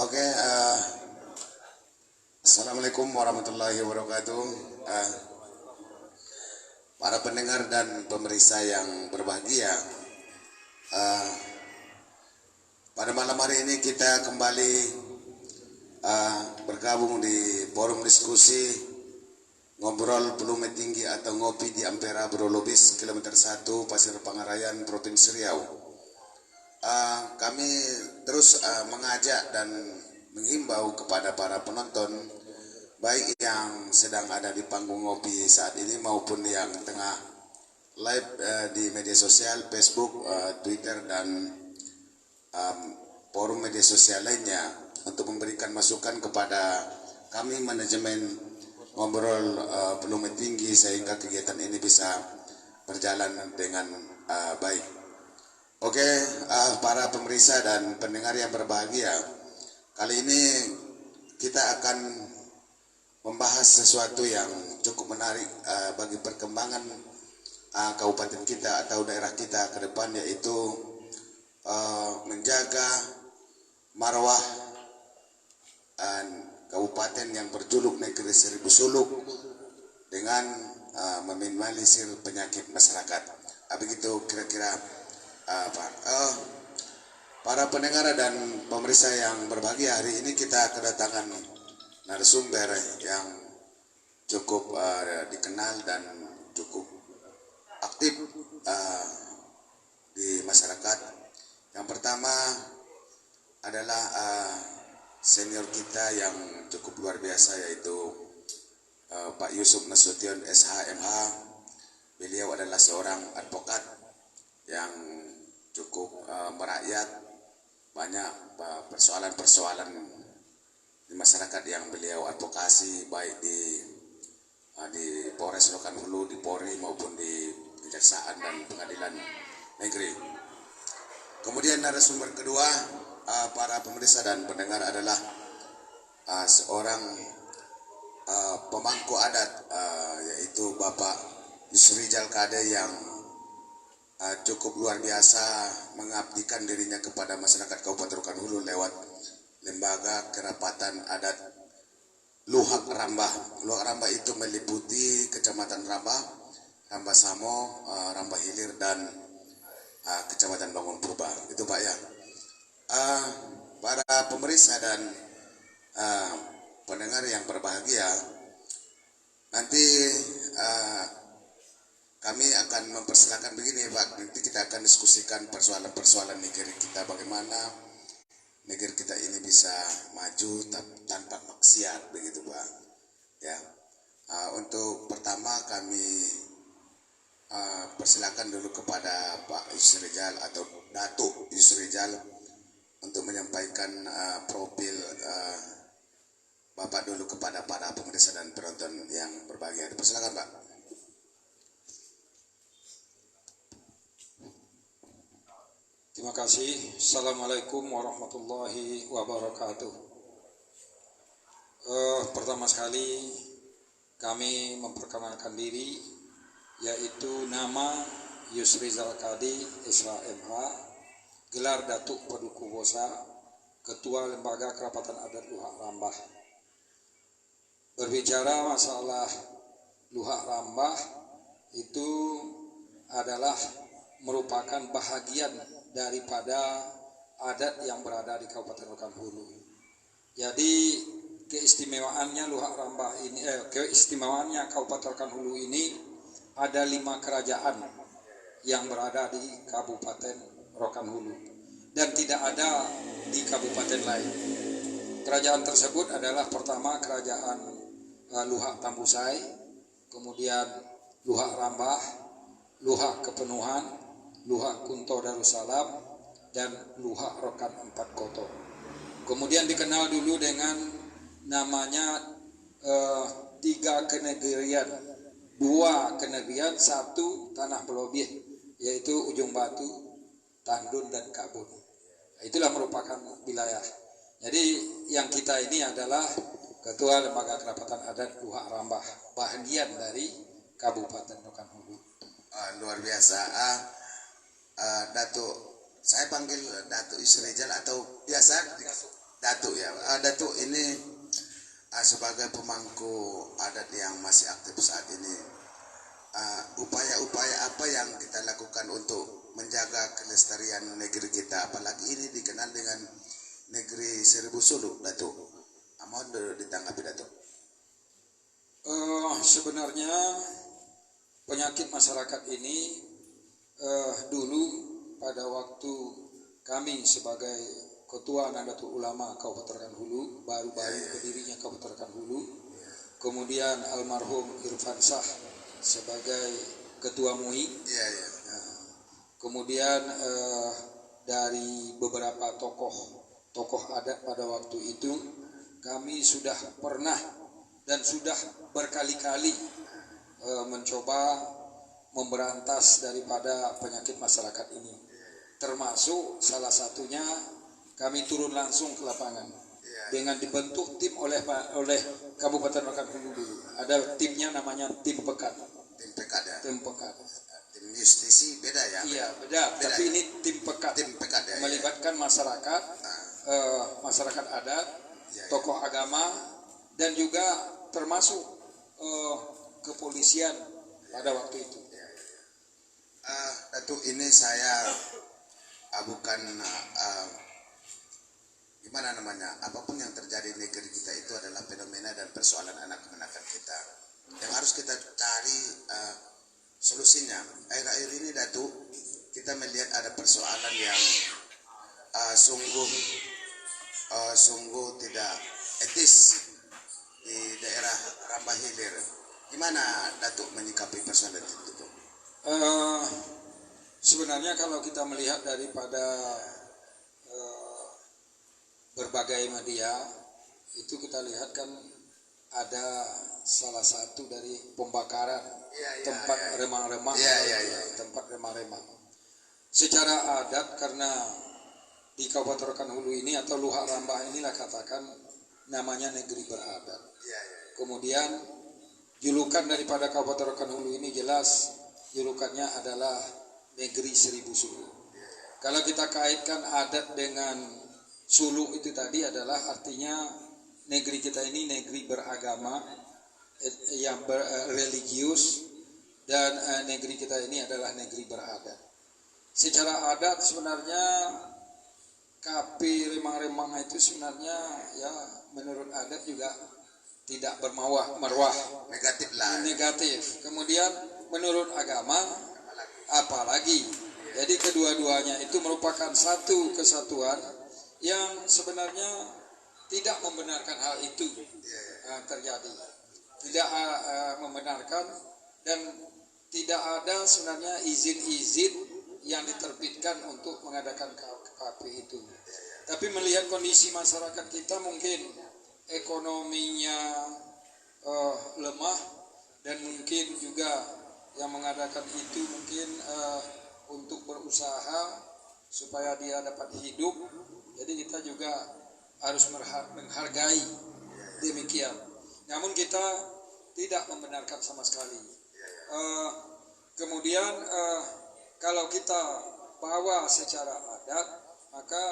Oke, Assalamualaikum warahmatullahi wabarakatuh. Eh, para pendengar dan pemirsa yang berbahagia, eh, pada malam hari ini kita kembali bergabung di forum diskusi ngobrol Pelume Tinggi atau ngopi di Ampera Brolobis kilometer 1 Pasir Pangarayan Provinsi Riau. Kami terus mengajak dan menghimbau kepada para penonton, baik yang sedang ada di panggung ngopi saat ini maupun yang tengah live di media sosial, Facebook, Twitter, dan forum media sosial lainnya, untuk memberikan masukan kepada kami manajemen ngobrol Pelume Tinggi sehingga kegiatan ini bisa berjalan dengan baik. Oke, para pemirsa dan pendengar yang berbahagia, kali ini kita akan membahas sesuatu yang cukup menarik bagi perkembangan kabupaten kita atau daerah kita ke depan, yaitu menjaga marwah kabupaten yang berjuluk negeri seribu suluk dengan meminimalisir penyakit masyarakat. Begitu kira-kira para pendengar dan pemirsa yang berbahagia, hari ini kita kedatangan narasumber yang cukup dikenal dan cukup aktif di masyarakat. Yang pertama adalah senior kita yang cukup luar biasa, yaitu Pak Yusuf Nasution SHMH. Beliau adalah seorang advokat yang cukup merakyat banyak persoalan-persoalan di masyarakat yang beliau advokasi, baik di Polres Rokan Hulu, di Polri maupun di Kejaksaan dan Pengadilan Negeri. Kemudian narasumber kedua, para pemirsa dan pendengar, adalah seorang pemangku adat, yaitu Bapak Yusrijal Kade, yang cukup luar biasa mengabdikan dirinya kepada masyarakat Kabupaten Rokan Hulu lewat lembaga kerapatan adat Luhak Rambah. Luhak Rambah itu meliputi Kecamatan Rambah, Rambah Samo, Rambah Hilir, dan Kecamatan Bangun Purba. Itu Pak ya. Para pemirsa dan pendengar yang berbahagia, nanti kami akan mempersilakan begini Pak, nanti kita akan diskusikan persoalan-persoalan negeri kita, bagaimana negeri kita ini bisa maju tanpa maksiat, begitu Pak. Ya, untuk pertama kami persilakan dulu kepada Pak Yusrijal atau Datuk Yusrijal untuk menyampaikan profil Bapak dulu kepada para pemirsa dan penonton yang berbahagia. Persilakan Pak. Terima kasih. Assalamualaikum warahmatullahi wabarakatuh. Pertama sekali kami memperkenalkan diri, yaitu nama Yusrijal Kade SHMH, gelar Datuk Paduku Bosa, Ketua Lembaga Kerapatan Adat Luhak Rambah. Berbicara masalah Luhak Rambah itu adalah merupakan bahagian daripada adat yang berada di Kabupaten Rokan Hulu. Jadi keistimewaannya Luhak Rambah ini, keistimewaannya Kabupaten Rokan Hulu ini ada 5 kerajaan yang berada di Kabupaten Rokan Hulu dan tidak ada di kabupaten lain. Kerajaan tersebut adalah pertama Kerajaan Luhak Tambusai, kemudian Luhak Rambah, Luhak Kepenuhan, Luhak Kunto Darussalam, dan Luhak Rokan Empat Koto. Kemudian dikenal dulu dengan namanya 3 kenegerian, 2 kenegerian, 1 tanah pelobih, yaitu Ujung Batu, Tandun, dan Kabun. Itulah merupakan wilayah. Jadi yang kita ini adalah Ketua Lembaga Kerapatan Adat Luhak Rambah, bahagian dari Kabupaten Rokan Hulu. Luar biasa. Datuk, saya panggil Datuk Yusrijal atau biasa Datuk ya. Datuk ini sebagai pemangku adat yang masih aktif saat ini, upaya-upaya apa yang kita lakukan untuk menjaga kelestarian negeri kita, apalagi ini dikenal dengan negeri seribu suluk, Datuk? Mohon ditanggapi, Datuk. Sebenarnya penyakit masyarakat ini dulu pada waktu kami sebagai Ketua Nahdlatul Ulama Kabupaten Rokan Hulu, baru-baru berdirinya Kabupaten Rokan Hulu, kemudian almarhum Irfan Shah sebagai Ketua MUI, kemudian dari beberapa tokoh adat pada waktu itu, kami sudah pernah dan sudah berkali-kali mencoba memberantas daripada penyakit masyarakat ini, termasuk salah satunya kami turun langsung ke lapangan dengan dibentuk tim oleh Kabupaten Rokan Hulu dulu. Ada timnya namanya tim Pekat. Tim Pekat ya. Tim Pekat. Tim justisi beda ya. Iya beda. Tapi ini tim Pekat. Tim Pekat ya. Melibatkan masyarakat, masyarakat adat, tokoh agama, dan juga termasuk kepolisian pada waktu itu. Datuk, ini saya bukan gimana namanya, apapun yang terjadi di negeri kita itu adalah fenomena dan persoalan anak-anakan kita yang harus kita cari solusinya. Akhir-akhir ini, Datuk, kita melihat ada persoalan yang sungguh tidak etis di daerah Rambah Hilir. Gimana, Datuk, menyikapi persoalan itu? Sebenarnya kalau kita melihat daripada berbagai media itu, kita lihat kan ada salah satu dari pembakaran tempat remang-remang, tempat remang-remang. Secara adat, karena di Kabupaten Rokan Hulu ini atau Luhak Rambah inilah katakan namanya negeri beradat. Kemudian julukan daripada Kabupaten Rokan Hulu ini jelas julukannya adalah negeri seribu suluk. Kalau kita kaitkan adat dengan suluk itu tadi adalah artinya negeri kita ini negeri beragama yang religius, dan negeri kita ini adalah negeri beradat. Secara adat sebenarnya KP remang-remang itu sebenarnya ya menurut adat juga tidak marwah, negatif lah. Negatif. Kemudian menurut agama apalagi. Jadi kedua-duanya itu merupakan satu kesatuan yang sebenarnya tidak membenarkan hal itu terjadi. Tidak membenarkan, dan tidak ada sebenarnya izin-izin yang diterbitkan untuk mengadakan KP itu. Tapi melihat kondisi masyarakat kita, mungkin ekonominya lemah, dan mungkin juga yang mengadakan itu mungkin untuk berusaha supaya dia dapat hidup. Jadi kita juga harus menghargai demikian. Namun kita tidak membenarkan sama sekali. Kemudian kalau kita bawa secara adat, maka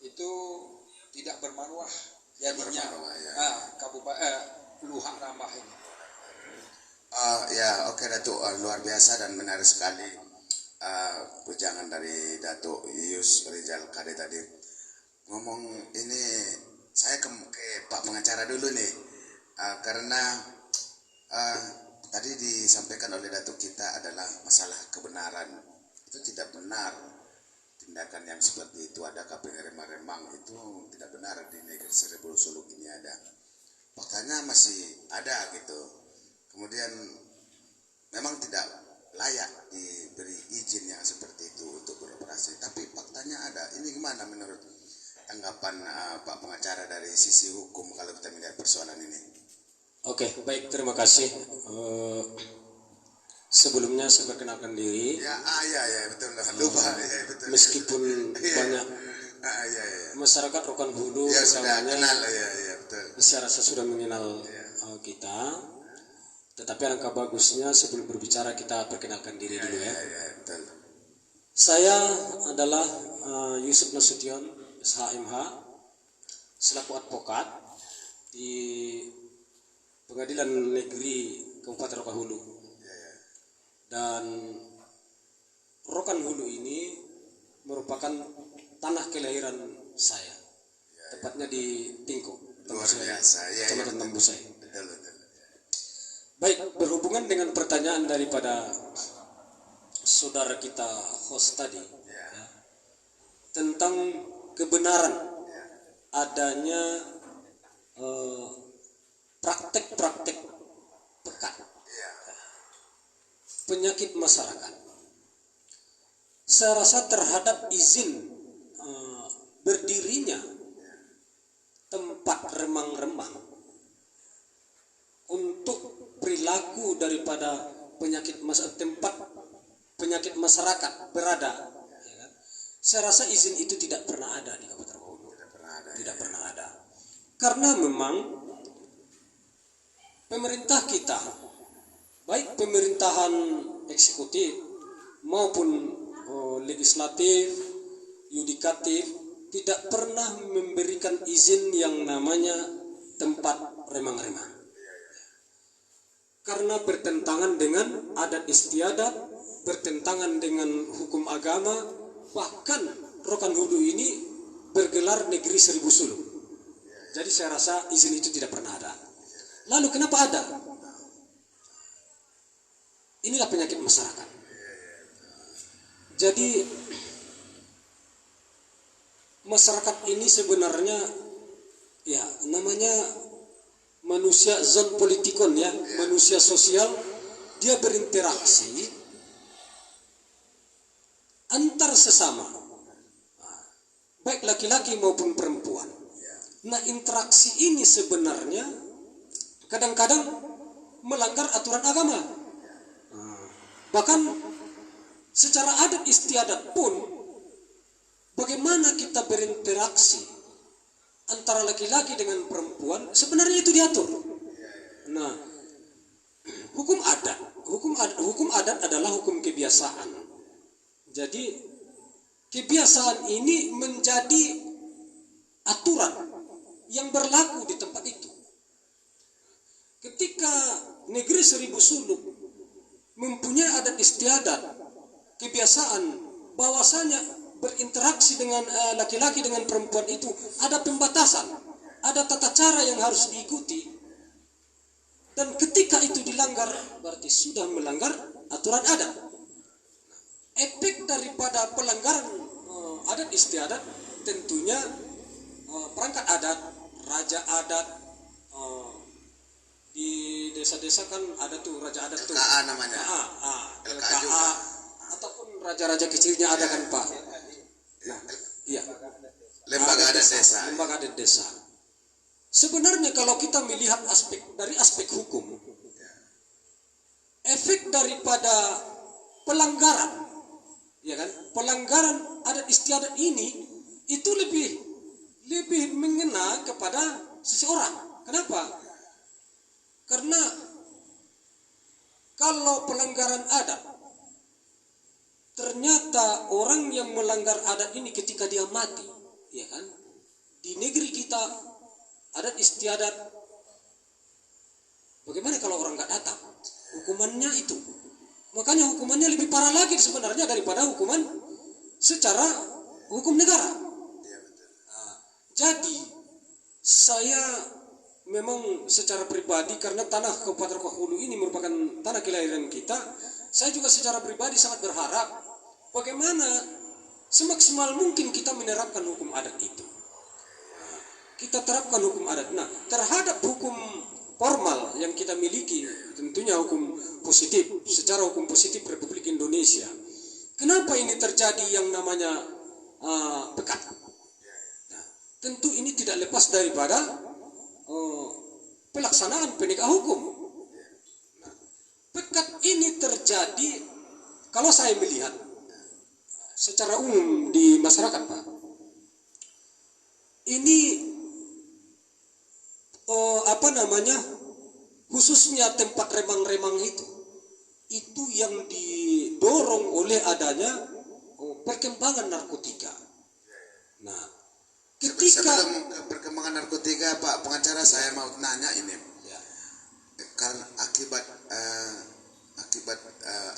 itu tidak bermarwah jadinya. Luhak Rambah ini. Oke, Datuk, luar biasa dan menarik sekali ujangan dari Datuk Yus Rizal Kade tadi. Ngomong ini, saya ke Pak pengacara dulu nih, karena tadi disampaikan oleh Datuk kita adalah masalah kebenaran. Itu tidak benar, tindakan yang seperti itu ada KP remang-remang itu tidak benar di negeri seribu suluk ini ada. Faktanya masih ada gitu. Kemudian memang tidak layak diberi izin yang seperti itu untuk beroperasi, tapi faktanya ada. Ini gimana menurut tanggapan Pak pengacara dari sisi hukum kalau kita melihat persoalan ini? Oke, baik, terima kasih. Sebelumnya saya perkenalkan diri. Ya, betul. Lupa, betul. Meskipun banyak masyarakat Rokan Hulu kenal, betul. Saya rasa sudah mengenal kita. Tetapi alangkah bagusnya sebelum berbicara kita perkenalkan diri dulu ya. Betul. Saya adalah Yusuf Nasution, SHMH, selaku advokat di Pengadilan Negeri Kabupaten Rokan Hulu. Dan Rokan Hulu ini merupakan tanah kelahiran saya, tepatnya di Tingko, Luar biasa. Kecamatan Tambusai. Betul. Baik, berhubungan dengan pertanyaan daripada saudara kita host tadi, tentang kebenaran adanya praktek-praktek pekat penyakit masyarakat. Saya rasa terhadap izin berdirinya tempat remang-remang untuk perilaku daripada tempat penyakit masyarakat berada, ya kan? Saya rasa izin itu tidak pernah ada di Kabupaten Rokan Hulu. Tidak pernah ada. Karena memang pemerintah kita, baik pemerintahan eksekutif maupun legislatif, yudikatif, tidak pernah memberikan izin yang namanya tempat remang-remang. Karena bertentangan dengan adat istiadat, bertentangan dengan hukum agama, bahkan Rokan Hulu ini bergelar negeri 1000 suluk. Jadi saya rasa izin itu tidak pernah ada. Lalu kenapa ada? Inilah penyakit masyarakat. Jadi masyarakat ini sebenarnya ya namanya manusia zon politikon ya, manusia sosial, dia berinteraksi antar sesama, baik laki-laki maupun perempuan. Nah, interaksi ini sebenarnya kadang-kadang melanggar aturan agama. Bahkan secara adat istiadat pun, bagaimana kita berinteraksi antara laki-laki dengan perempuan, sebenarnya itu diatur. Nah, hukum adat adalah hukum kebiasaan. Jadi kebiasaan ini menjadi aturan yang berlaku di tempat itu. Ketika negeri 1000 suluk mempunyai adat istiadat, kebiasaan bahwasanya berinteraksi dengan laki-laki dengan perempuan itu ada pembatasan, ada tata cara yang harus diikuti. Dan ketika itu dilanggar, berarti sudah melanggar aturan adat. Efek daripada pelanggaran adat istiadat tentunya perangkat adat, raja adat, di desa-desa kan ada tuh raja adat tuh. LKA namanya. LKA juga. Ataupun raja-raja kecilnya ada kan Pak. Nah, iya. Lembaga adat desa. Lembaga adat desa. Sebenarnya kalau kita melihat dari aspek hukum, efek daripada pelanggaran, ya kan? Pelanggaran adat istiadat ini itu lebih mengena kepada seseorang. Kenapa? Karena kalau pelanggaran adat, ternyata orang yang melanggar adat ini ketika dia mati, ya kan? Di negeri kita adat istiadat, bagaimana kalau orang nggak datang? Hukumannya itu, makanya hukumannya lebih parah lagi sebenarnya daripada hukuman secara hukum negara. Nah, jadi saya memang secara pribadi, karena tanah Kabupaten Rokan Hulu ini merupakan tanah kelahiran kita, saya juga secara pribadi sangat berharap bagaimana semaksimal mungkin kita menerapkan hukum adat itu. Kita terapkan hukum adat. Nah, terhadap hukum formal yang kita miliki, tentunya hukum positif, secara hukum positif Republik Indonesia. Kenapa ini terjadi yang namanya pekat? Nah, tentu ini tidak lepas daripada pelaksanaan penegak hukum. Nah, pekat ini terjadi kalau saya melihat secara umum di masyarakat, Pak. Ini khususnya tempat remang-remang itu yang didorong oleh adanya perkembangan narkotika. Nah, ketika perkembangan ketiga Pak pengacara, saya mau nanya ini. Ya. Karena akibat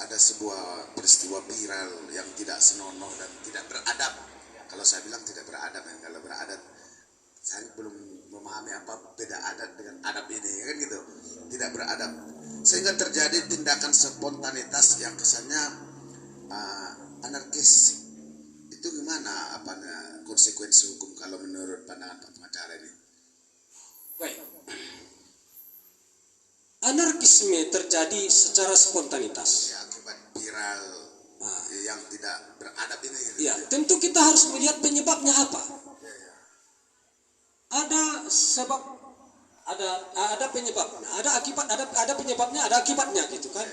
ada sebuah peristiwa viral yang tidak senonoh dan tidak beradab. Kalau saya bilang tidak beradab, ya. Kalau beradab, saya belum memahami apa beda adat dengan adab ini, kan gitu. Tidak beradab, sehingga terjadi tindakan spontanitas yang kesannya anarkis. Itu gimana konsekuensi hukum kalau menurut pandangan Pak pengacara ini? Baik. Anarkisme terjadi secara spontanitas. Ya, akibat viral yang tidak beradab ini. Gitu. Ya, tentu kita harus melihat penyebabnya apa. Ada sebab, ada penyebabnya, ada akibat, ada penyebabnya, ada akibatnya gitu kan.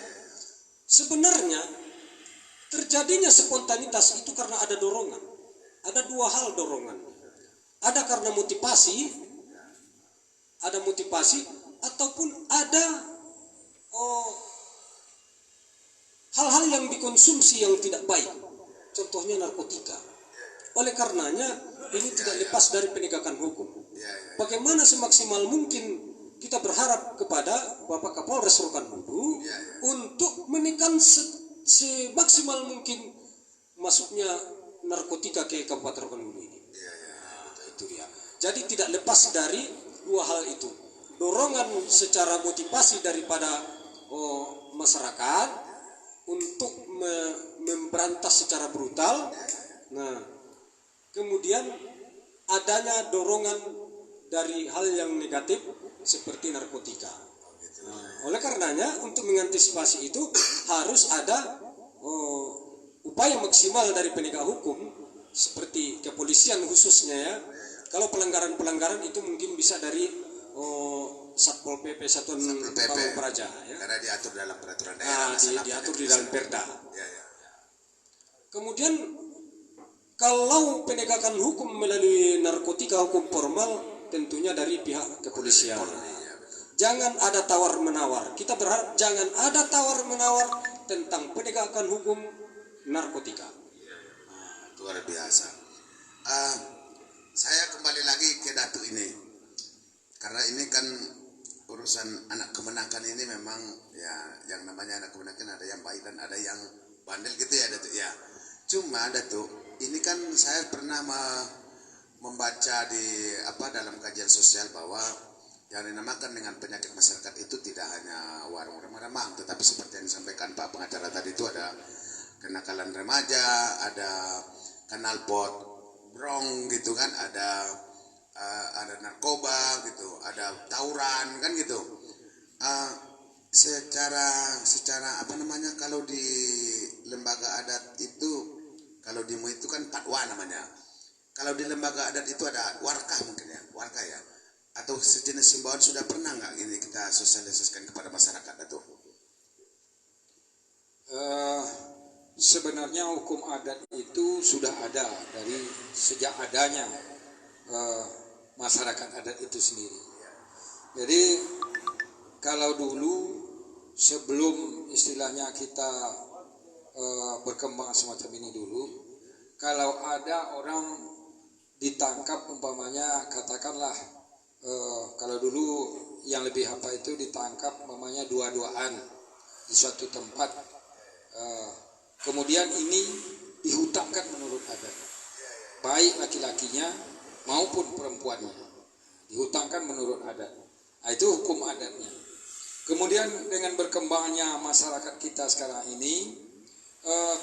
Sebenarnya terjadinya spontanitas itu karena ada dorongan. Ada dua hal dorongan. Ada karena motivasi, ataupun ada hal-hal yang dikonsumsi yang tidak baik. Contohnya narkotika. Oleh karenanya ini tidak lepas dari penegakan hukum. Bagaimana semaksimal mungkin kita berharap kepada Bapak Kapolres Rokan-Hulu untuk menekan semaksimal mungkin masuknya narkotika ke Kabupaten Rokan-Hulu ini. Itu dia. Jadi tidak lepas dari dua hal itu. Dorongan secara motivasi daripada masyarakat untuk memberantas secara brutal. Nah, kemudian adanya dorongan dari hal yang negatif seperti narkotika. Nah, oleh karenanya untuk mengantisipasi itu harus ada upaya maksimal dari penegak hukum seperti kepolisian khususnya ya. Kalau pelanggaran itu mungkin bisa dari Satpol PP, Satuan Pamong Praja ya. Karena diatur dalam peraturan daerah. Diatur di dalam Perda. Kemudian kalau penegakan hukum melalui narkotika, hukum formal tentunya dari pihak kepolisian. Jangan ada tawar-menawar. Kita berharap jangan ada tawar-menawar tentang penegakan hukum narkotika. Luar biasa. Saya kembali lagi ke Datu ini. Karena ini kan urusan anak kemenakan ini memang ya, yang namanya anak kemenakan ada yang baik dan ada yang bandel gitu ya Datuk ya. Cuma Datuk, ini kan saya pernah membaca di dalam kajian sosial bahwa yang dinamakan dengan penyakit masyarakat itu tidak hanya warung remang-remang, tetapi seperti yang disampaikan Pak pengacara tadi itu ada kenakalan remaja, ada knalpot brong gitu kan, ada narkoba gitu, ada tawuran kan gitu. Secara kalau di lembaga adat itu, kalau di MUI itu kan patwa namanya. Kalau di lembaga adat itu ada warkah mungkin ya, warkah ya, atau sejenis himbauan. Sudah pernah nggak ini kita sosialisasikan kepada masyarakat itu? Sebenarnya hukum adat itu sudah ada dari sejak adanya masyarakat adat itu sendiri. Jadi kalau dulu sebelum istilahnya kita berkembang semacam ini dulu, kalau ada orang ditangkap umpamanya katakanlah kalau dulu yang lebih itu ditangkap umpamanya dua-duaan di suatu tempat, kemudian ini dihutangkan menurut adat, baik laki-lakinya maupun perempuannya dihutangkan menurut adat. Nah, itu hukum adatnya. Kemudian dengan berkembangnya masyarakat kita sekarang ini,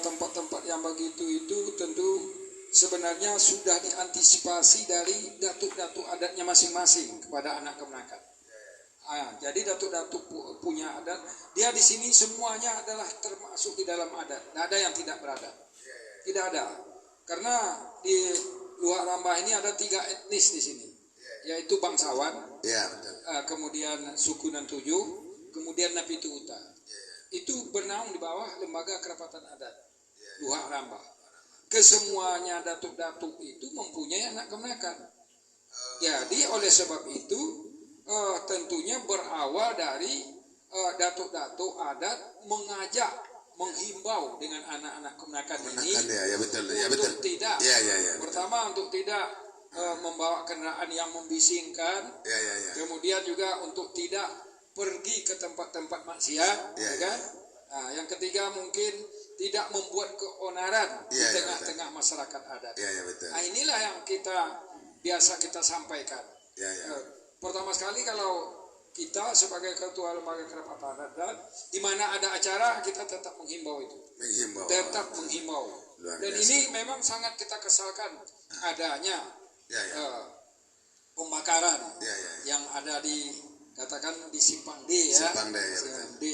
tempat-tempat yang begitu itu tentu sebenarnya sudah diantisipasi dari datuk-datuk adatnya masing-masing kepada anak kemenakan. Jadi datuk-datuk punya adat, dia di sini semuanya adalah termasuk di dalam adat. Tidak ada yang tidak beradat. Tidak ada. Karena di Luak Rambah ini ada 3 etnis di sini, yaitu bangsawan, kemudian suku Nantuju, kemudian Napitu Uta. Itu bernaung di bawah lembaga kerapatan adat Luak Rambah. Kesemuanya datuk-datuk itu mempunyai anak kemenakan. Jadi oleh sebab itu tentunya berawal dari datuk-datuk adat menghimbau dengan anak-anak kemenakan ini ya, betul, untuk tidak. Ya. Pertama untuk tidak membawa kendaraan yang membisingkan. Kemudian juga untuk tidak pergi ke tempat-tempat maksiat, kan? Nah, yang ketiga mungkin tidak membuat keonaran di tengah-tengah masyarakat adat. Nah, inilah yang biasa kita sampaikan. Pertama sekali kalau kita sebagai ketua lembaga kerapatan adat, di mana ada acara kita tetap menghimbau itu. Tetap menghimbau. Dan ini memang sangat kita kesalkan adanya pembakaran yang ada di katakan di Simpang D ya. Simpang D.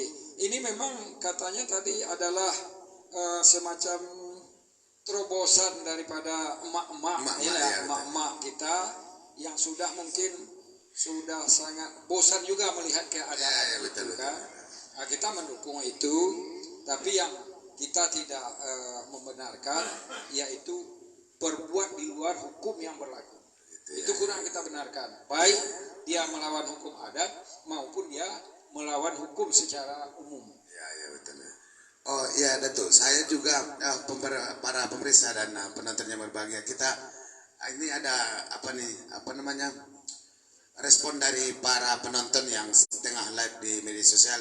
Ini memang katanya tadi adalah semacam terobosan daripada emak-emak kita yang sudah mungkin sudah sangat bosan juga melihat keadaan itu kan. Nah, kita mendukung itu, tapi yang kita tidak membenarkan yaitu berbuat di luar hukum yang berlaku. Itu kurang kita benarkan. Baik dia melawan hukum adat maupun dia melawan hukum secara umum. Oh iya Datuk, saya juga para pemirsa dan penonton yang berbahagia, kita ini ada respon dari para penonton yang tengah live di media sosial.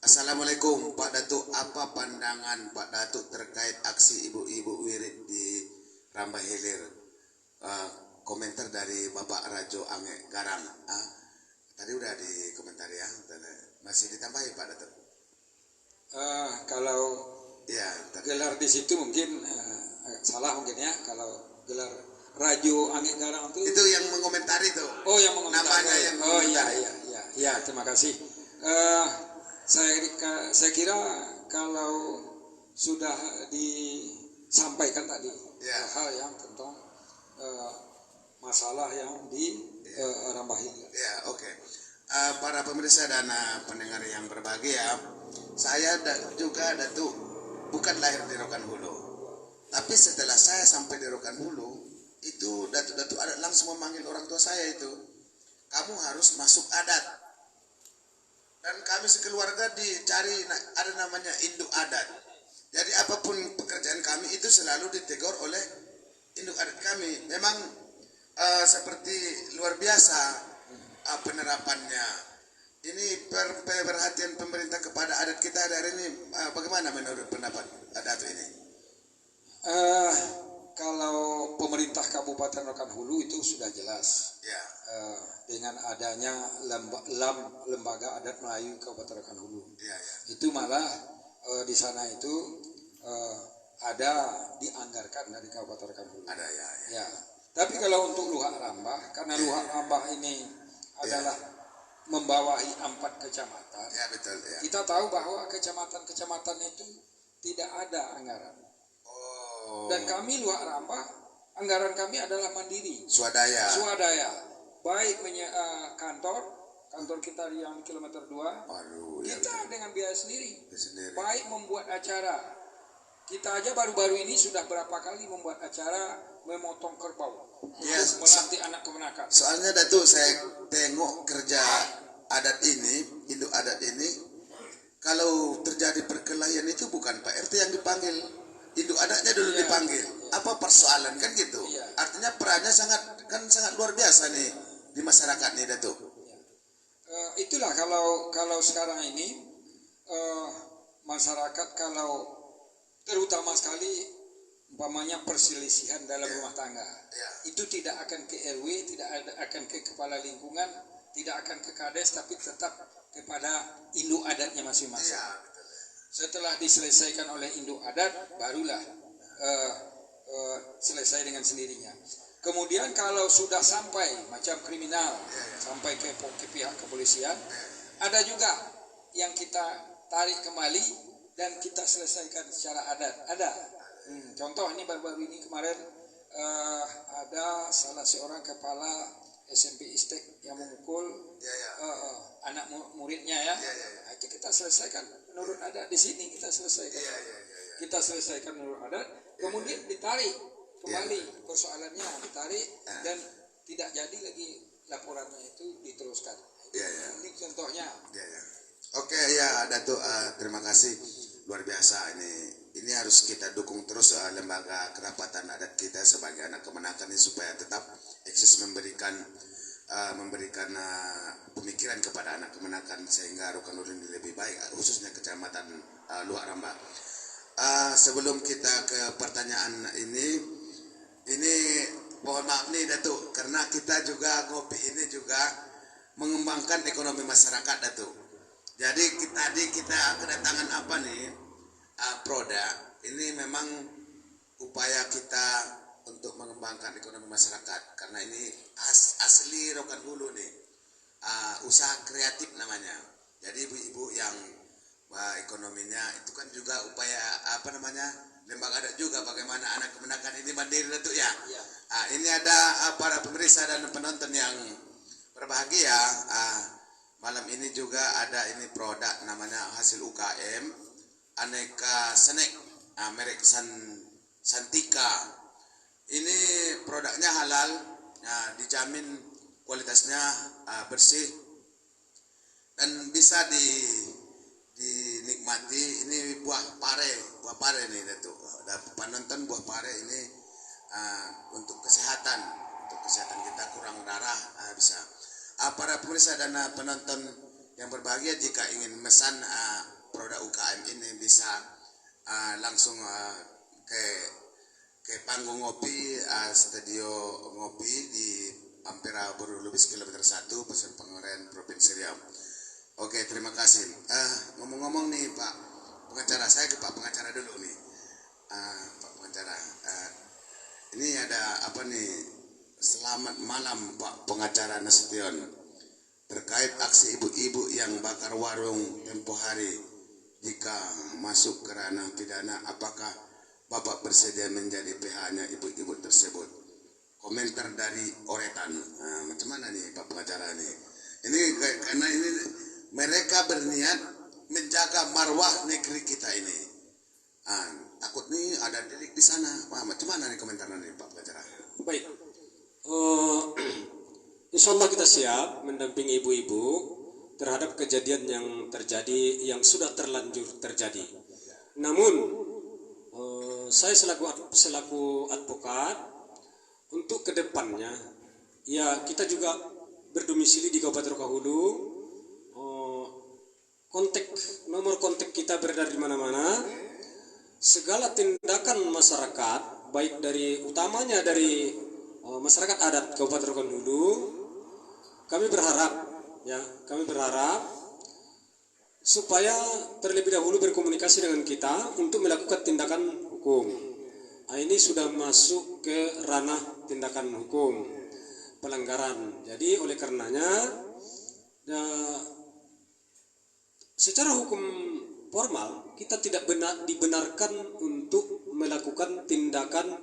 Assalamualaikum Pak Datuk, apa pandangan Pak Datuk terkait aksi ibu-ibu wirid di Rambah Hilir? Komentar dari Bapak Rajo Ange Garang. Tadi udah dikomentari ya, masih ditambahin Pak Datuk. Kalau gelar di situ mungkin salah mungkin ya, kalau gelar Rajo Ange Garang itu yang mengomentari tuh. Oh, yang mengomentari. Namanya yang mengomentari. Iya, terima kasih. Saya kira kalau sudah disampaikan tadi hal yang tentang masalah yang di Rambah Hilir. Oke. Para pemirsa dan pendengar yang berbahagia, saya juga Datuk bukan lahir di Rokan Hulu, tapi setelah saya sampai di Rokan Hulu, itu Datuk adat langsung memanggil orang tua saya itu, kamu harus masuk adat. Dan kami sekeluarga dicari ada namanya induk adat. Jadi apapun pekerjaan kami itu selalu ditegur oleh induk adat kami. Memang seperti luar biasa penerapannya. Ini perhatian pemerintah kepada adat kita hari ini, bagaimana menurut pendapat Datuk ini? Kalau pemerintah Kabupaten Rokan Hulu itu sudah jelas dengan adanya lembaga adat Melayu Kabupaten Rokan Hulu. Itu malah di sana itu ada dianggarkan dari Kabupaten Rokan Hulu. Ada ya. Tapi kalau untuk Luhak Rambah, karena Luhak Rambah ini adalah membawahi 4 kecamatan. Betul. Kita tahu bahwa kecamatan-kecamatan itu tidak ada anggaran. Dan kami Luhak Rambah, anggaran kami adalah mandiri. Swadaya. Baik kantor kita yang di kilometer 2, kita dengan biaya sendiri. Baik membuat acara. Kita aja baru-baru ini sudah berapa kali membuat acara memotong kerbau. Melatih anak kemenakan. Soalnya Datuk, saya tengok kerja adat ini, induk adat ini, kalau terjadi perkelahian itu bukan Pak RT yang dipanggil, induk adatnya dulu dipanggil. Apa persoalan kan gitu? Artinya perannya sangat luar biasa nih di masyarakat nih Datuk. Itulah kalau sekarang ini masyarakat kalau terutama sekali umpamanya perselisihan dalam rumah tangga, itu tidak akan ke RW, tidak akan ke kepala lingkungan, tidak akan ke kades, tapi tetap kepada induk adatnya masing-masing. Setelah diselesaikan oleh induk adat, barulah selesai dengan sendirinya. Kemudian kalau sudah sampai macam kriminal, sampai ke pihak kepolisian, ada juga yang kita tarik kembali dan kita selesaikan secara adat. Ada. Contoh ini baru-baru ini kemarin ada salah seorang kepala SMP Istek yang memukul anak muridnya ya. Itu kita selesaikan menurut adat di sini, kita selesaikan. Kita selesaikan menurut adat, kemudian ditarik kembali persoalannya, ditarik dan tidak jadi lagi laporannya itu diteruskan. Ini contohnya. Oke Datuk, terima kasih, luar biasa ini ini harus kita dukung terus lembaga kerapatan adat kita sebagai anak kemenakan ini supaya tetap eksis memberikan pemikiran kepada anak kemenakan sehingga Rokan-Urun lebih baik, khususnya kecamatan Luhak Rambah. Sebelum kita ke pertanyaan ini mohon maaf nih Datuk, karena kita juga ngopi ini juga mengembangkan ekonomi masyarakat Datuk. Jadi tadi kita kedatangan apa nih produk ini memang upaya kita untuk mengembangkan ekonomi masyarakat, karena ini asli Rokan Hulu nih, usaha kreatif namanya. Jadi ibu-ibu yang ekonominya itu kan juga upaya lembaga adat juga bagaimana anak kemenakan ini mandiri Datuk ya. Ini ada para pemirsa dan penonton yang berbahagia, malam ini juga ada ini produk namanya hasil UKM aneka snack merek Santika. Ini produknya halal, dijamin kualitasnya bersih dan bisa dinikmati. Ini buah pare nih Datuk. Penonton buah pare ini untuk kesehatan kita, kurang darah bisa. Para pemirsa dan penonton yang berbahagia, jika ingin memesan produk UKM ini bisa langsung ke panggung ngopi, studio ngopi di Ampera Boru Lubis kilometer 1 Pasir Pangoren Provinsi Riau. Oke, terima kasih. Ngomong-ngomong nih Pak pengacara, saya ke Pak pengacara dulu nih. Pak pengacara, ini ada apa nih? Selamat malam Pak pengacara Nasution. Terkait aksi ibu-ibu yang bakar warung tempo hari, jika masuk ke ranah pidana, apakah Bapak bersedia menjadi PH-nya ibu-ibu tersebut? Komentar dari Oretan. Macam mana nih Pak pengacara nih? Ini karena ini mereka berniat menjaga marwah negeri kita ini. Takut nih ada delik di sana. Macam mana nih komentarnya nih Pak pengacara? Baik. Insya Allah kita siap mendampingi ibu-ibu terhadap kejadian yang terjadi, yang sudah terlanjur terjadi. Namun saya selaku advokat untuk kedepannya, ya kita juga berdomisili di Kabupaten Rokan-Hulu, nomor kontak kita beredar di mana-mana. Segala tindakan masyarakat, baik dari utamanya dari masyarakat adat Kabupaten Rokan-Hulu, kami berharap supaya terlebih dahulu berkomunikasi dengan kita untuk melakukan tindakan hukum. Ini sudah masuk ke ranah tindakan hukum pelanggaran. Jadi oleh karenanya secara hukum formal kita tidak dibenarkan untuk melakukan tindakan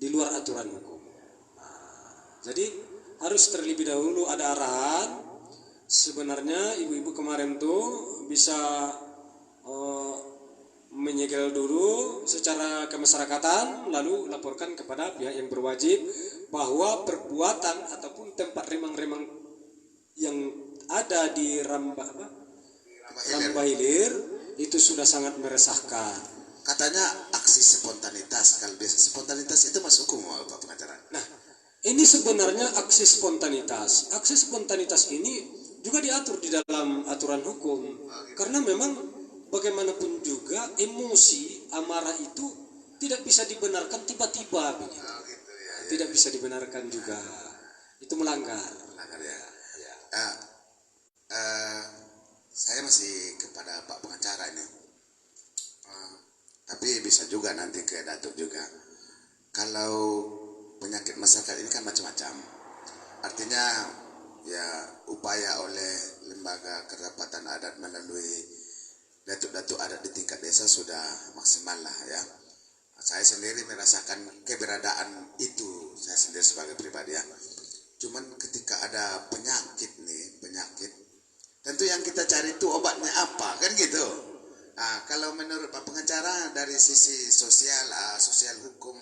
di luar aturan hukum. Jadi harus terlebih dahulu ada arahan. Sebenarnya ibu-ibu kemarin tuh bisa menyegel dulu secara kemasyarakatan, lalu laporkan kepada pihak yang berwajib bahwa perbuatan ataupun tempat remang-remang yang ada di Rambah Hilir itu sudah sangat meresahkan. Katanya aksi spontanitas, kalau biasa spontanitas itu masuk hukum Pak pengacara. Nah, ini sebenarnya aksi spontanitas. Aksi spontanitas ini juga diatur di dalam aturan hukum. Karena memang bagaimanapun juga emosi, amarah itu tidak bisa dibenarkan tiba-tiba begitu. Tidak bisa dibenarkan juga. Itu melanggar. Ya. Saya masih kepada Pak pengacara ini. Tapi bisa juga nanti ke Datuk juga. Kalau penyakit masyarakat ini kan macam-macam. Artinya ya upaya oleh lembaga kerapatan adat melalui datuk-datuk adat di tingkat desa sudah maksimal lah ya. Saya sendiri merasakan keberadaan itu, saya sendiri sebagai pribadi ya. Cuman ketika ada penyakit, tentu yang kita cari itu obatnya apa, kan gitu. Kalau menurut Pak pengacara dari sisi sosial hukum,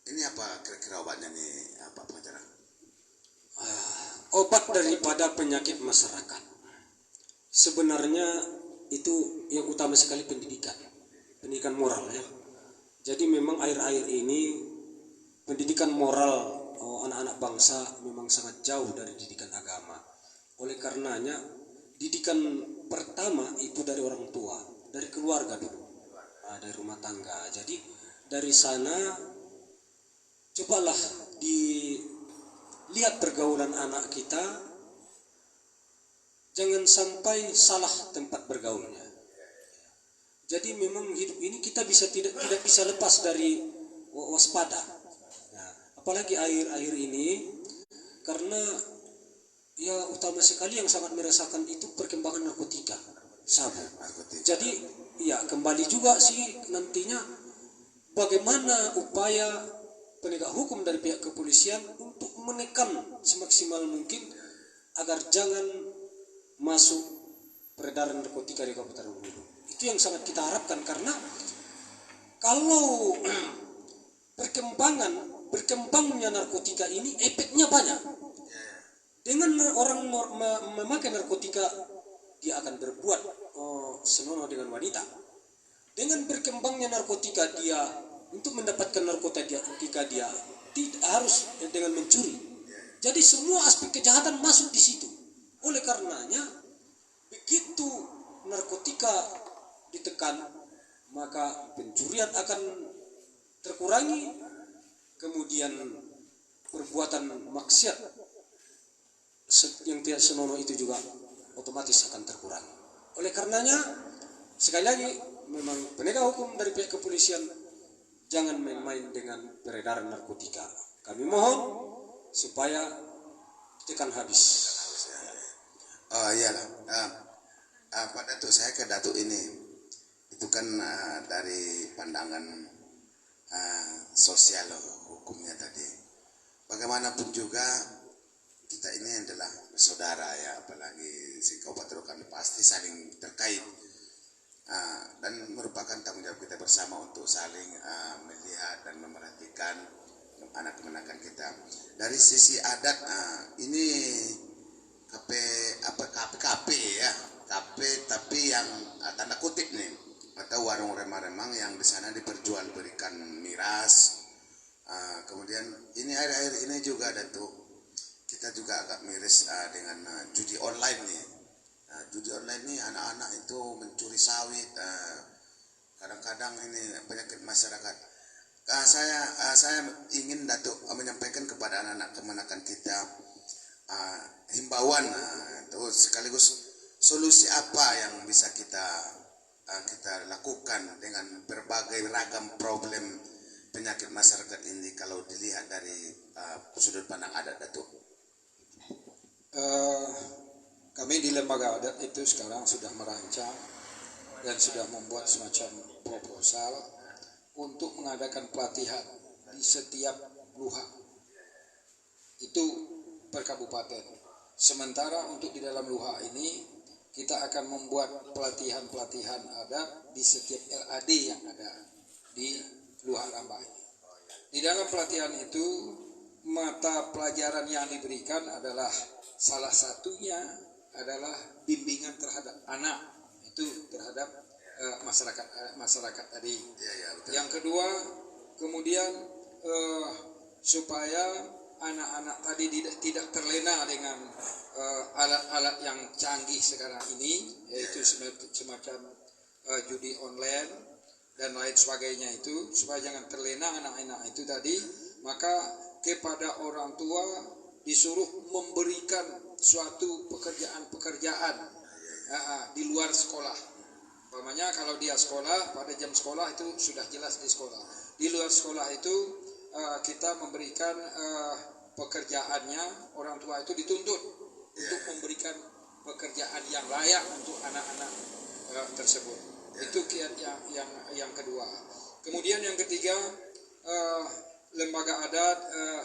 ini apa kira-kira obatnya nih Pak pengacara? Obat daripada penyakit masyarakat sebenarnya itu yang utama sekali pendidikan moral ya. Jadi memang akhir-akhir ini pendidikan moral anak-anak bangsa memang sangat jauh dari didikan agama. Oleh karenanya didikan pertama itu dari orang tua, dari keluarga dulu, dari rumah tangga. Jadi dari sana cobalah dilihat pergaulan anak kita, jangan sampai salah tempat bergaulnya. Jadi memang hidup ini kita tidak bisa lepas dari waspada. Nah, apalagi akhir-akhir ini, karena ya utama sekali yang sangat merasakan itu perkembangan narkotika, sabu. Jadi ya kembali juga sih nantinya bagaimana upaya penegak hukum dari pihak kepolisian untuk menekan semaksimal mungkin agar jangan masuk peredaran narkotika di Kabupaten Bengkulu. Itu yang sangat kita harapkan, karena kalau berkembangnya narkotika ini efeknya banyak. Dengan orang memakai narkotika, dia akan berbuat senonoh dengan wanita. Dengan berkembangnya narkotika, dia untuk mendapatkan narkotika dia tidak harus dengan mencuri. Jadi semua aspek kejahatan masuk di situ. Oleh karenanya begitu narkotika ditekan, maka pencurian akan terkurangi, kemudian perbuatan maksiat yang tidak senonoh itu juga otomatis akan terkurangi. Oleh karenanya sekali lagi memang penegak hukum dari pihak kepolisian jangan main-main dengan peredaran narkotika. Kami mohon supaya ditekan habis. Oh iyalah, Pak Datuk, saya ke Datuk ini itu kan dari pandangan sosial hukumnya tadi. Bagaimanapun juga kita ini adalah saudara ya, apalagi si Kabupaten Rokan pasti saling terkait dan merupakan tanggung jawab kita bersama untuk saling melihat dan memerhatikan anak kemenakan kita. Dari sisi adat ini KP ya, KP tapi yang tanda kutip nih, atau warung remang-remang yang di sana diperjualbelikan miras. Kemudian ini akhir-akhir ini juga Datuk, kita juga agak miris dengan judi online nih. Judi online nih anak-anak itu mencuri sawit, kadang-kadang ini penyakit masyarakat. Saya ingin Datuk menyampaikan kepada anak-anak kemenakan kita himbauan terus sekaligus solusi apa yang bisa kita lakukan dengan berbagai ragam problem penyakit masyarakat ini kalau dilihat dari sudut pandang adat, Datuk. Kami di lembaga adat itu sekarang sudah merancang dan sudah membuat semacam proposal untuk mengadakan pelatihan di setiap luha itu per kabupaten. Sementara untuk di dalam luha ini kita akan membuat pelatihan-pelatihan adat di setiap LAD yang ada di Luha Rambah. Di dalam pelatihan itu mata pelajaran yang diberikan adalah salah satunya adalah bimbingan terhadap anak, itu terhadap masyarakat tadi. Yang kedua, kemudian supaya anak-anak tadi tidak terlena dengan alat-alat yang canggih sekarang ini, yaitu semacam judi online dan lain sebagainya, itu supaya jangan terlena anak-anak itu tadi, maka kepada orang tua disuruh memberikan suatu pekerjaan di luar sekolah. Umpamanya kalau dia sekolah, pada jam sekolah itu sudah jelas di sekolah. Di luar sekolah itu kita memberikan pekerjaannya, orang tua itu dituntut untuk memberikan pekerjaan yang layak untuk anak-anak tersebut. Itu kiat yang kedua. Kemudian yang ketiga, lembaga adat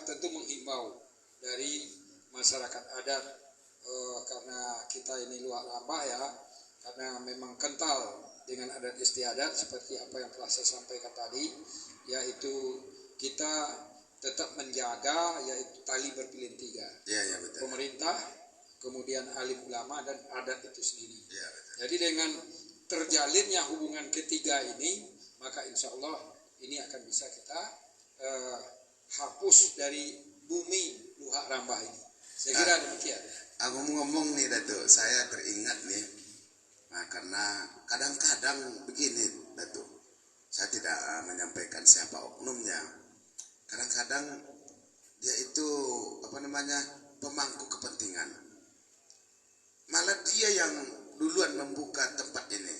tentu menghimbau dari masyarakat adat, karena kita ini Luha Rambah ya, karena memang kental dengan adat istiadat seperti apa yang telah saya sampaikan tadi, yaitu kita tetap menjaga yaitu tali berpilin tiga. Betul. Pemerintah, kemudian alim ulama dan adat itu sendiri. Jadi dengan terjalinnya hubungan ketiga ini, maka insya Allah ini akan bisa kita hapus dari bumi Luhak Rambah ini. Saya kira demikian. Aku ngomong nih Datuk, saya teringat nih. Nah, karena kadang-kadang begini Datuk, saya tidak menyampaikan siapa oknumnya. Kadang-kadang dia itu pemangku kepentingan. Malah dia yang duluan membuka tempat ini,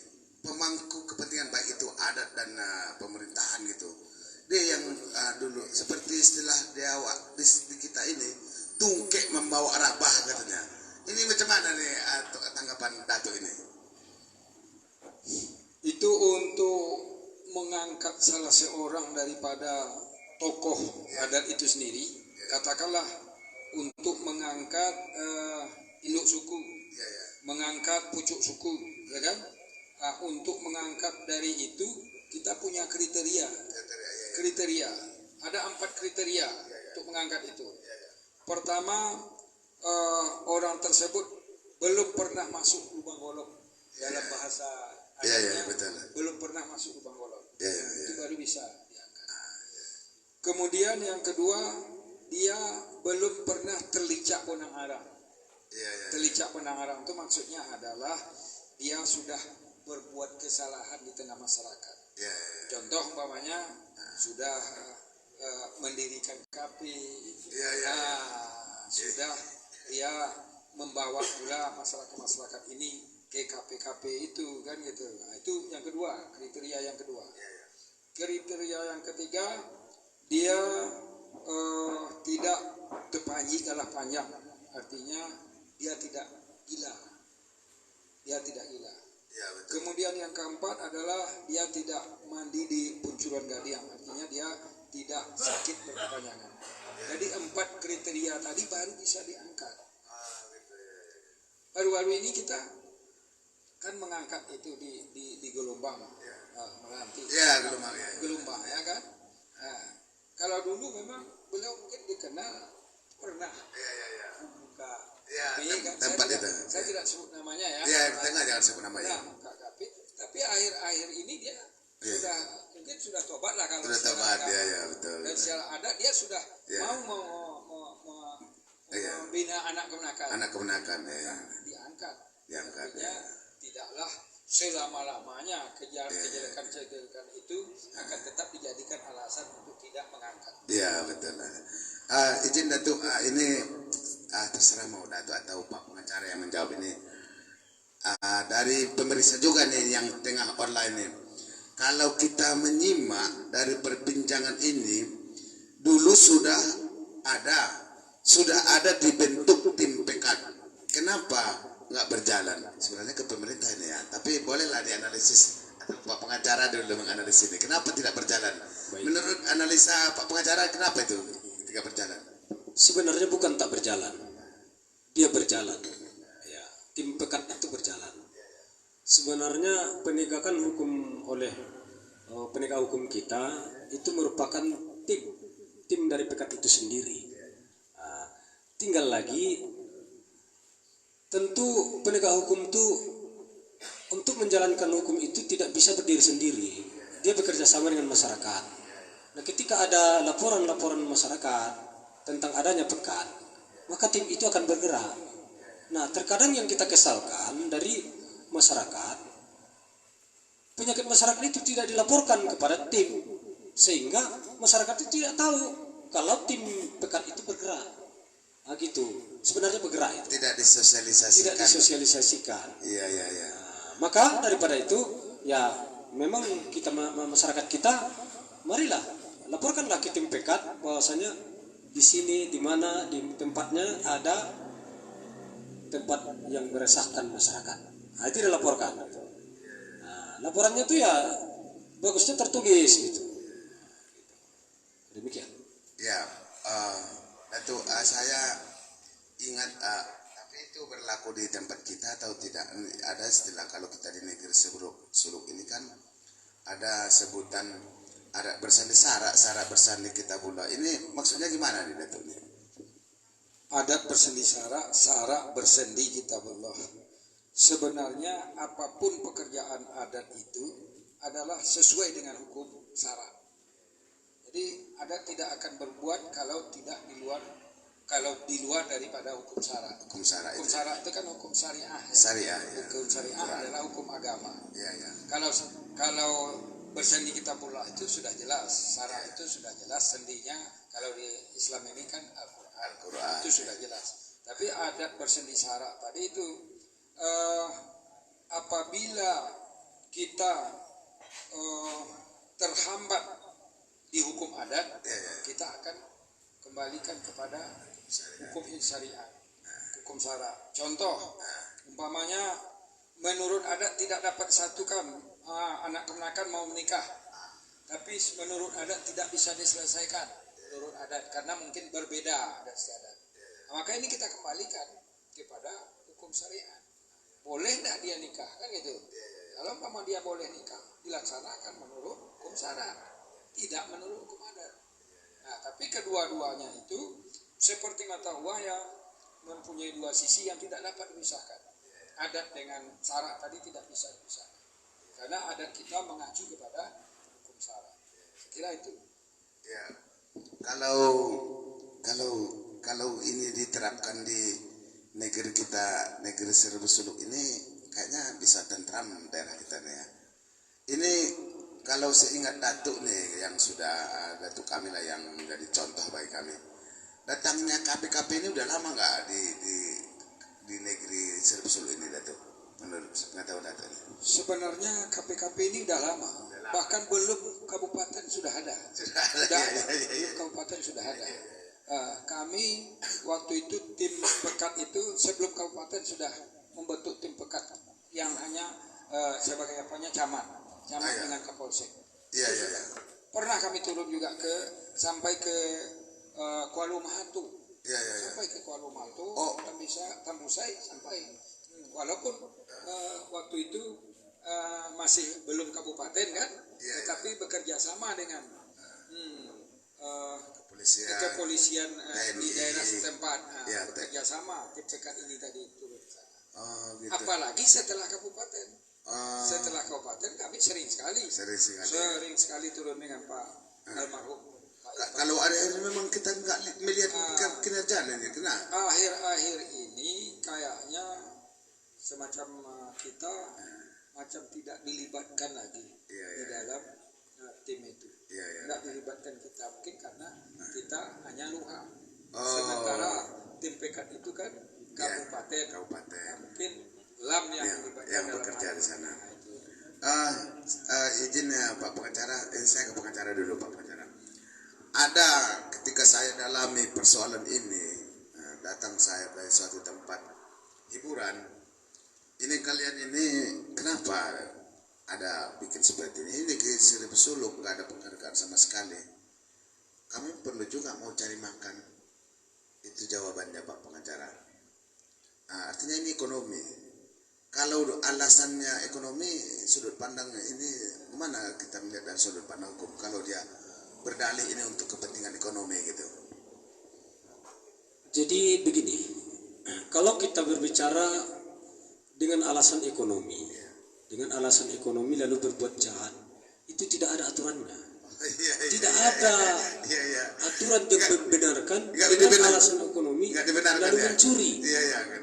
pemangku kepentingan baik itu adat dan pemerintahan gitu. Dia yang dulu seperti istilah dia di kita ini tungkek membawa rabah katanya. Ini macam mana nih tanggapan Datuk ini? Itu untuk mengangkat salah seorang daripada tokoh adat itu sendiri, katakanlah untuk mengangkat induk suku, mengangkat pucuk suku, ya kan? Untuk mengangkat dari itu kita punya kriteria. Ada 4 kriteria untuk mengangkat itu. Pertama, orang tersebut belum pernah masuk lubang golok dalam bahasa adatnya, belum pernah masuk lubang golok. Itu baru bisa diangkat. Kemudian yang kedua, dia belum pernah terlicak benang arang. Terlicak benang arang itu maksudnya adalah dia sudah berbuat kesalahan di tengah masyarakat. Contoh umpamanya sudah mendirikan KP, sudah dia membawa pula masyarakat ini ke KP itu kan gitu. Nah, itu yang kedua, kriteria yang kedua. Kriteria yang ketiga, dia tidak tepanji kalah panjang, artinya dia tidak gila. Kemudian yang keempat adalah dia tidak mandi di puncuran gadiang, artinya dia tidak sakit berkepanjangan. Jadi 4 kriteria tadi baru bisa diangkat. Baru-baru ini kita kan mengangkat itu di gelombang, melantik. Gelombang ya kan. Nah, kalau dulu memang beliau mungkin dikenal pernah membuka kan? Tempat itu. Saya tidak sebut namanya ya. Jangan sebut namanya. Membuka KP, tapi akhir-akhir ini dia sudah tobat lah kalau sudah tobat, betul. Dan secara adat dia sudah mau membina anak kemenakan. Diangkat. Artinya tidaklah selama-lamanya kejelekan itu akan tetap dijadikan alasan untuk tidak mengangkat. Iya, betul. Izin Datuk, ini terserah mau Datuk atau Pak pengacara yang menjawab ini. Dari pemirsa juga nih yang tengah online nih. Kalau kita menyimak dari perbincangan ini, dulu sudah ada dibentuk tim pekat. Kenapa nggak berjalan? Sebenarnya ke pemerintah ini ya. Tapi bolehlah dianalisis atau Pak pengacara dulu menganalisis ini. Kenapa tidak berjalan? Baik. Menurut analisa Pak pengacara, kenapa itu tidak berjalan? Sebenarnya bukan tak berjalan, dia berjalan. Ya, tim pekat itu berjalan. Sebenarnya penegakan hukum oleh penegak hukum kita itu merupakan tim dari pekat itu sendiri. Tinggal lagi tentu penegak hukum itu untuk menjalankan hukum itu tidak bisa berdiri sendiri. Dia bekerja sama dengan masyarakat. Nah, ketika ada laporan-laporan masyarakat tentang adanya pekat, maka tim itu akan bergerak. Nah, terkadang yang kita kesalkan dari masyarakat, penyakit masyarakat itu tidak dilaporkan kepada tim, sehingga masyarakat itu tidak tahu kalau tim pekat itu bergerak. Nah, gitu. Sebenarnya bergerak itu. Tidak disosialisasikan. Iya. Nah, maka daripada itu, ya memang kita masyarakat kita, marilah laporkanlah ke tim pekat bahwasanya di sini, di mana, di tempatnya ada tempat yang meresahkan masyarakat. Nah, itu dilaporkan. Nah, laporannya itu ya bagusnya tertulis gitu. Demikian. Ya, Datuk, saya ingat, tapi itu berlaku di tempat kita atau tidak? Ada istilah kalau kita di negeri Suluk ini kan ada sebutan ada bersandi sara bersandi kita pula. Ini maksudnya gimana nih Datuk? Adat bersandi sara bersandi kitabullah. sebenarnya apapun pekerjaan adat itu adalah sesuai dengan hukum syara. Jadi adat tidak akan berbuat kalau di luar daripada hukum syara. Hukum syara Hukum itu. syara itu kan hukum syariah. Ya. Syariah. Ya. Hukum syariah adalah hukum agama. Ya, ya. Kalau bersendi kitabullah itu sudah jelas, syara itu sudah jelas sendinya. Kalau di Islam ini kan Al-Quran itu sudah jelas. Tapi adat bersendi syara tadi itu apabila kita terhambat di hukum adat, kita akan kembalikan kepada hukum syariat, hukum syara. Contoh, umpamanya menurut adat tidak dapat satukan, anak kemenakan mau menikah, tapi menurut adat tidak bisa diselesaikan menurut adat karena mungkin berbeda adat istiadat. Maka ini kita kembalikan kepada hukum syariat. Boleh tidak dia nikah kan gitu? Kalau umpama dia boleh nikah, dilaksanakan menurut hukum syara, tidak menurut hukum adat. Nah, tapi kedua-duanya itu seperti mata uang yang mempunyai dua sisi yang tidak dapat dipisahkan. Adat dengan syara tadi tidak bisa dipisahkan. Karena adat kita mengacu kepada hukum syara. Saya kira itu. Ya. Kalau ini diterapkan di negeri kita, negeri Serbu Suluk ini kayaknya bisa tentram daerah kita nih ya. Ini kalau seingat Datuk nih yang sudah Datuk kami lah yang menjadi contoh bagi kami. Datangnya KPKP ini udah lama nggak di negeri Serbu Suluk ini Datuk? Menurut pengetahuan Datuk ini. Sebenarnya KPKP ini udah lama. Bahkan belum kabupaten sudah ada. Kabupaten sudah ada. Kami waktu itu tim pekat itu sebelum kabupaten sudah membentuk tim pekat yang hanya sebagai apanya camat dengan kapolsek. Iya. Pernah kami turun juga sampai ke Kuala Mahatu. Sampai ke Kuala Mahatu, Tambusai sampai. Walaupun waktu itu masih belum kabupaten kan, tetapi bekerja sama dengan kepolisian di daerah setempat, bekerja sama tim pekat ini tadi turun ke sana. Gitu. Apalagi setelah kabupaten. Setelah kabupaten kami sering sekali turun dengan Pak almarhum. Kalau ada memang kita nggak melihat kinerjanya ini, kena. Akhir-akhir ini kayaknya semacam kita macam tidak dilibatkan lagi di dalam tim itu. Tidak dilibatkan kita mungkin karena kita hanya luha. Sementara tim pekat itu kan kabupaten. Mungkin LAM yang bekerja di sana. Izin ya Pak Pengacara, saya ke pengacara dulu Pak Pengacara. Ada ketika saya dalami persoalan ini, datang saya ke suatu tempat hiburan. Ini kalian ini kenapa ada bikin seperti ini? Ini di Serbu Suluk nggak ada penghargaan sama sekali. Kami perlu juga mau cari makan. Itu jawabannya Pak Pengacara. Artinya ini ekonomi. Kalau alasannya ekonomi, sudut pandangnya ini gimana kita melihat dari sudut pandang hukum? Kalau dia berdalih ini untuk kepentingan ekonomi gitu. Jadi begini, kalau kita berbicara dengan alasan ekonomi lalu berbuat jahat, itu tidak ada aturannya. Tidak ada aturan yang membenarkan dengan alasan ekonomi lalu mencuri.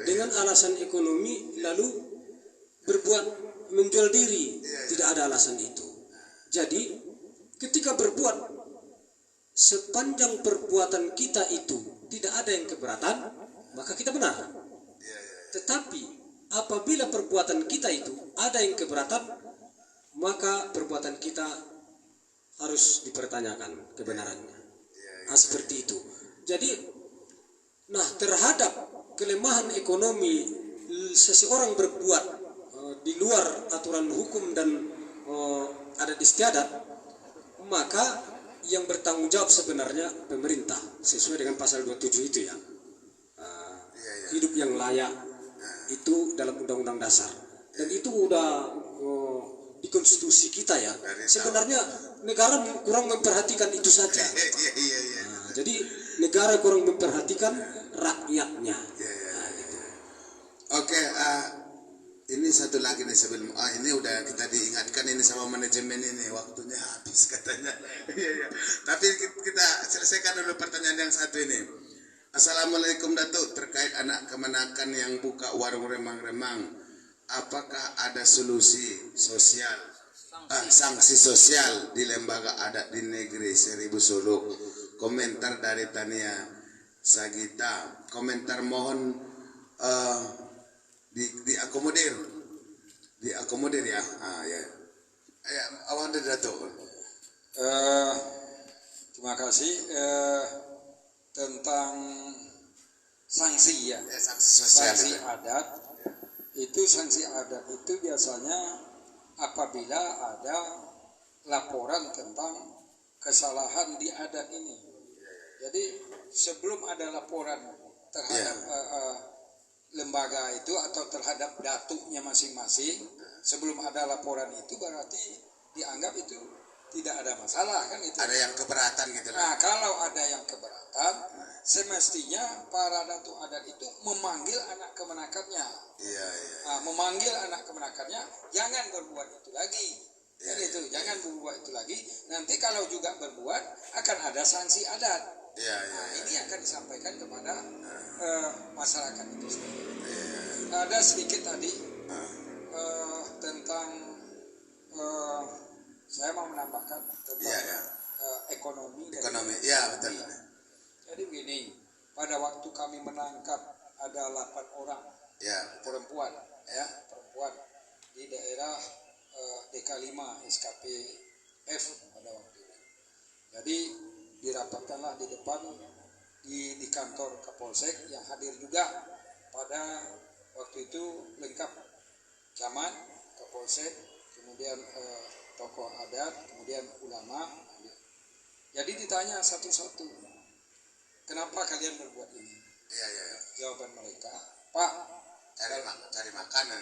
Dengan alasan ekonomi lalu berbuat menjual diri. Tidak ada alasan itu. Jadi ketika berbuat sepanjang perbuatan kita itu tidak ada yang keberatan, maka kita benar. Tetapi apabila perbuatan kita itu ada yang keberatan, maka perbuatan kita harus dipertanyakan kebenarannya. Seperti itu. Jadi, terhadap kelemahan ekonomi seseorang berbuat di luar aturan hukum dan adat istiadat, maka yang bertanggung jawab sebenarnya pemerintah sesuai dengan pasal 27 itu ya. Hidup yang layak itu dalam undang-undang dasar, dan itu udah di konstitusi kita ya. Sebenarnya negara kurang memperhatikan itu saja. Jadi negara kurang memperhatikan rakyatnya. Oke, satu lagi nih sebelum ini udah kita diingatkan ini sama manajemen ini waktunya habis katanya. Iya iya. Tapi kita selesaikan dulu pertanyaan yang satu ini. Assalamualaikum Datuk, terkait anak kemenakan yang buka warung remang-remang, apakah ada solusi sosial, sanksi sosial di lembaga adat di negeri Seribu Suluk? Komentar dari Tania Sagita. Komentar mohon diakomodir ya. Ya. Ya, awal dari Datuk. Terima kasih. Tentang sanksi ya, sanksi adat itu biasanya apabila ada laporan tentang kesalahan di adat ini. Jadi sebelum ada laporan terhadap lembaga itu atau terhadap datuknya masing-masing, sebelum ada laporan itu berarti dianggap itu tidak ada masalah kan itu. Ada yang keberatan gitu. Nah, kalau ada yang keberatan, semestinya para datuk adat itu memanggil anak kemenakannya. Iya, iya. Nah, memanggil anak kemenakannya, jangan berbuat itu lagi. Iya, Kan itu, iya. jangan berbuat itu lagi. Nanti kalau juga berbuat akan ada sanksi adat. Iya, iya. Nah, ini akan disampaikan kepada masyarakat itu sendiri. Iya. Ada sedikit tadi tentang saya mau menambahkan tentang Iya. ekonomi. Ekonomi, ya betul. Jadi begini, pada waktu kami menangkap ada 8 orang Ya. perempuan di daerah DK5 SKP F pada waktu itu. Jadi dirapatkanlah di depan di kantor Kapolsek yang hadir juga pada waktu itu lengkap camat, Kapolsek, kemudian tokoh adat, kemudian ulama. Jadi ditanya satu-satu, kenapa kalian berbuat ini? Iya, iya. Jawaban mereka, Pak, Cari makanan.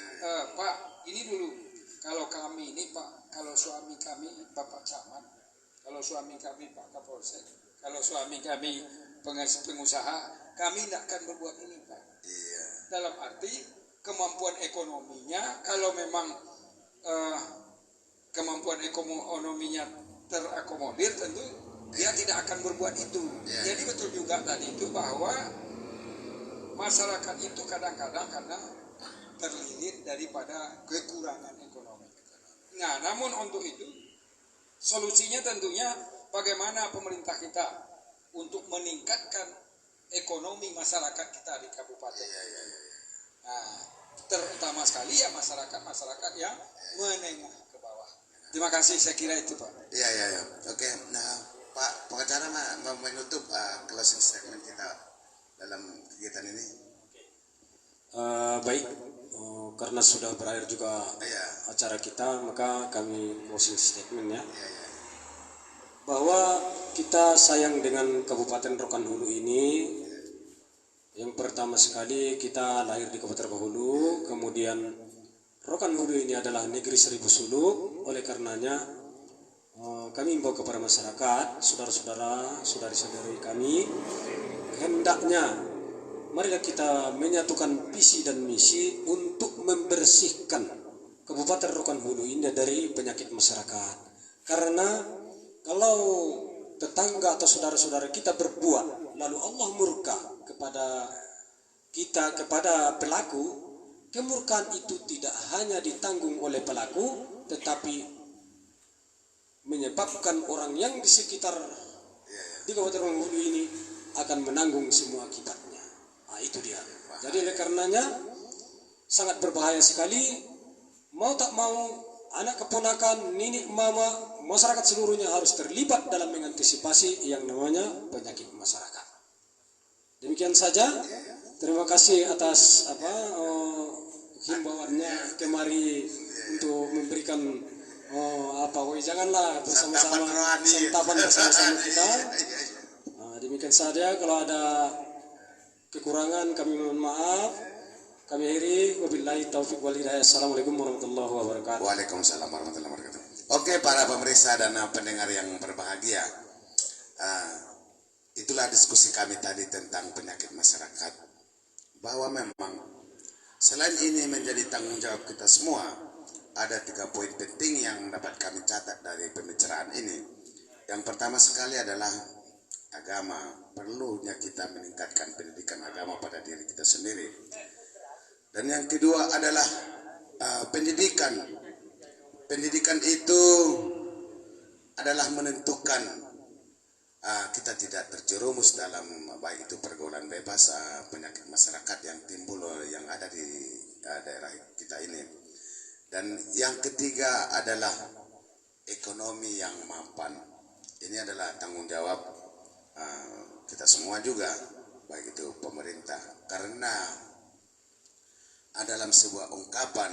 Pak, ini dulu. Kalau kami ini Pak, kalau suami kami Bapak Camat, kalau suami kami Pak Kapolsek, kalau suami kami pengusaha, kami tidak akan berbuat ini Pak. Iya. Dalam arti kemampuan ekonominya, kalau memang kemampuan ekonominya terakomodir, tentu dia tidak akan berbuat itu. Yeah. Jadi betul juga tadi itu bahwa masyarakat itu kadang-kadang karena terlilit daripada kekurangan ekonomi. Nah, namun untuk itu solusinya tentunya bagaimana pemerintah kita untuk meningkatkan ekonomi masyarakat kita di kabupaten. Iya. Nah, terutama sekali ya masyarakat yang menengah ke bawah. Terima kasih, saya kira itu Pak. Iya. Oke, nah Pak pengacara mau menutup closing statement kita dalam kegiatan ini. Baik, karena sudah berakhir juga acara kita, maka kami closing statement ya. Iya. Bahwa kita sayang dengan Kabupaten Rokan Hulu ini. Yang pertama sekali kita lahir di Kabupaten Rokan Hulu, kemudian Rokan Hulu ini adalah negeri Seribu Suluk. Oleh karenanya kami imbau kepada masyarakat, saudara-saudara, saudari-saudari kami, hendaknya marilah kita menyatukan visi dan misi untuk membersihkan Kabupaten Rokan Hulu ini dari penyakit masyarakat. Karena kalau tetangga atau saudara-saudara kita berbuat, lalu Allah murka kepada kita, kepada pelaku, kemurkaan itu tidak hanya ditanggung oleh pelaku, tetapi menyebabkan orang yang di sekitar di Kabupaten Rokan Hulu ini akan menanggung semua akibatnya. Nah, itu dia. Jadi oleh karenanya sangat berbahaya sekali. Mau tak mau, anak keponakan, nenek, mama, masyarakat seluruhnya harus terlibat dalam mengantisipasi yang namanya penyakit masyarakat. Demikian saja. Terima kasih atas himbauannya kemari untuk memberikan janganlah bersama-sama santapan bersama-sama kita. Demikian saja. Kalau ada kekurangan kami mohon maaf. Kami akhiri, wabillahi taufiq wal hidayah. Assalamualaikum warahmatullahi wabarakatuh. Waalaikumsalam warahmatullahi wabarakatuh. Oke, para pemirsa dan pendengar yang berbahagia, itulah diskusi kami tadi tentang penyakit masyarakat. Bahwa memang Selain ini menjadi tanggung jawab kita semua, ada 3 poin penting yang dapat kami catat dari pembicaraan ini. Yang pertama sekali adalah agama. Perlunya kita meningkatkan pendidikan agama pada diri kita sendiri. Dan yang kedua adalah pendidikan. Pendidikan itu adalah menentukan kita tidak terjerumus dalam baik itu pergaulan bebas, penyakit masyarakat yang timbul yang ada di daerah kita ini. Dan yang ketiga adalah ekonomi yang mapan. Ini adalah tanggung jawab kita semua juga, baik itu pemerintah. Karena dalam sebuah ungkapan,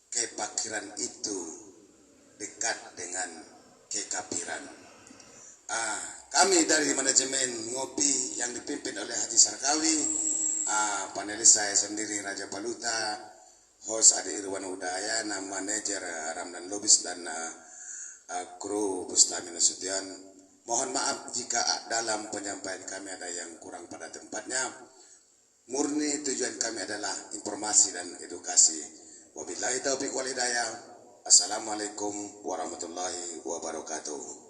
kepakiran itu dekat dengan kekafiran. Kami dari manajemen Ngopi yang dipimpin oleh Haji Sarkawi, panelis saya sendiri Raja Paluta, host Ade Irwan Udaya, manajer Ramdan Lubis, dan kru Bustami Nasution. Mohon maaf jika dalam penyampaian kami ada yang kurang pada tempatnya. Murni tujuan kami adalah informasi dan edukasi. Wabillahi taufiq wal hidayah. Assalamualaikum warahmatullahi wabarakatuh.